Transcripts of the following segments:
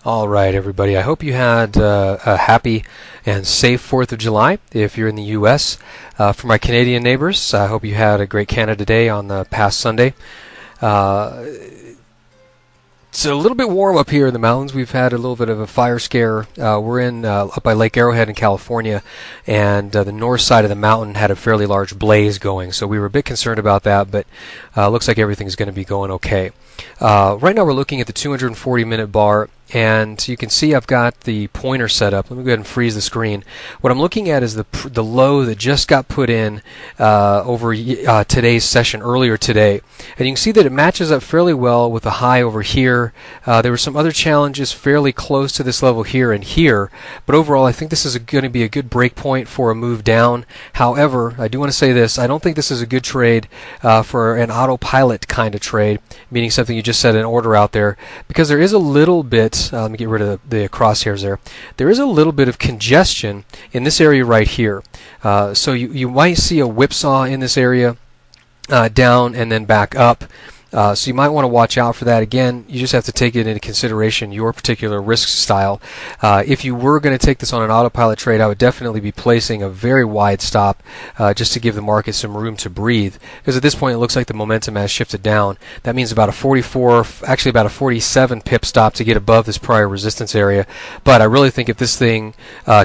All right, everybody. I hope you had a happy and safe 4th of July if you're in the U.S. For my Canadian neighbors, I hope you had a great Canada Day on the past Sunday. It's a little bit warm up here in the mountains. We've had a little bit of a fire scare. We're in up by Lake Arrowhead in California, and the north side of the mountain had a fairly large blaze going. So we were a bit concerned about that, but looks like everything's going to be going okay. Right now we're looking at the 240-minute bar, and you can see I've got the pointer set up. Let me go ahead and freeze the screen. What I'm looking at is the low that just got put in over today's session earlier today, and you can see that it matches up fairly well with the high over here. There were some other challenges fairly close to this level here and here, but overall I think this is going to be a good break point for a move down. However, I do want to say this: I don't think this is a good trade for an autopilot kind of trade, meaning something you just set an order out there, because there is a little bit, let me get rid of the crosshairs there. There is a little bit of congestion in this area right here. So you might see a whipsaw in this area, down and then back up. So you might want to watch out for that. Again, you just have to take it into consideration, your particular risk style. If you were going to take this on an autopilot trade, I would definitely be placing a very wide stop just to give the market some room to breathe. Because at this point it looks like the momentum has shifted down. That means about a 44, actually about a 47 pip stop to get above this prior resistance area. But I really think if this thing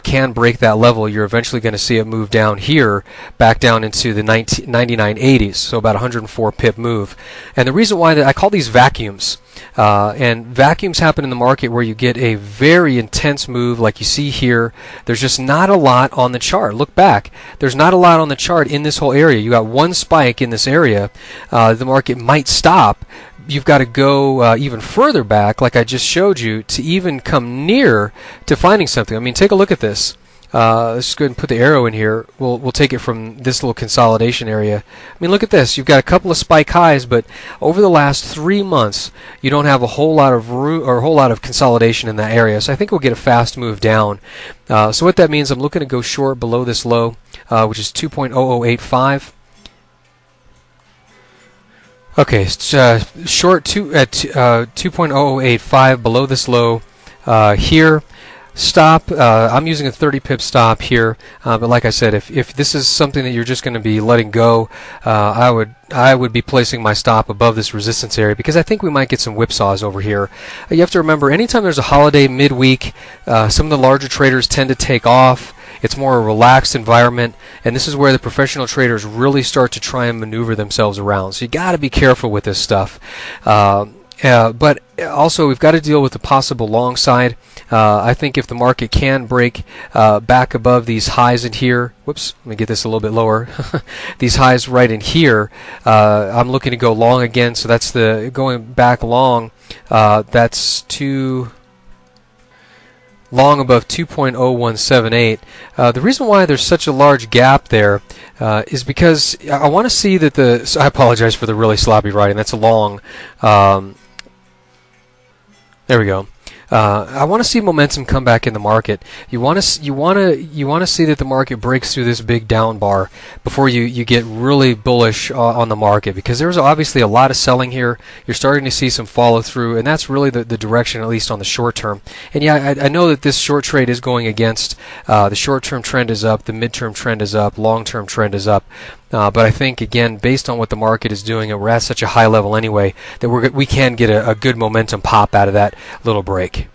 can break that level, you're eventually going to see it move down here, back down into the 99.80s, so about 104 pip move. And the reason why I call these vacuums, and vacuums happen in the market where you get a very intense move like you see here. There's just not a lot on the chart. Look back. There's not a lot on the chart in this whole area. You got one spike in this area. The market might stop. You've got to go even further back, like I just showed you, to even come near to finding something. I mean, take a look at this. Let's just go ahead and put the arrow in here. We'll take it from this little consolidation area. I mean, look at this. You've got a couple of spike highs, but over the last 3 months, you don't have a whole lot of room or a whole lot of consolidation in that area. So I think we'll get a fast move down. So what that means, I'm looking to go short below this low, which is 2.0085. Okay, short at 2.0085 below this low here. Stop. I'm using a 30 pip stop here, but like I said, if this is something that you're just going to be letting go, I would be placing my stop above this resistance area, because I think we might get some whipsaws over here. You have to remember, anytime there's a holiday midweek, some of the larger traders tend to take off. It's more a relaxed environment, and this is where the professional traders really start to try and maneuver themselves around. So you got to be careful with this stuff. But also we've got to deal with the possible long side. I think if the market can break back above these highs in here, whoops, let me get this a little bit lower, these highs right in here, I'm looking to go long again. So that's the going back long, that's too long above 2.0178. The reason why there's such a large gap there is because I want to see that so I apologize for the really sloppy writing. That's a long. There we go. I want to see momentum come back in the market. You want to see that the market breaks through this big down bar before you get really bullish on the market, because there's obviously a lot of selling here. You're starting to see some follow through, and that's really the direction, at least on the short term. And yeah, I know that this short trade is going against the short term trend is up, the midterm trend is up, long term trend is up. But I think, again, based on what the market is doing, and we're at such a high level anyway, that we can get a good momentum pop out of that little break.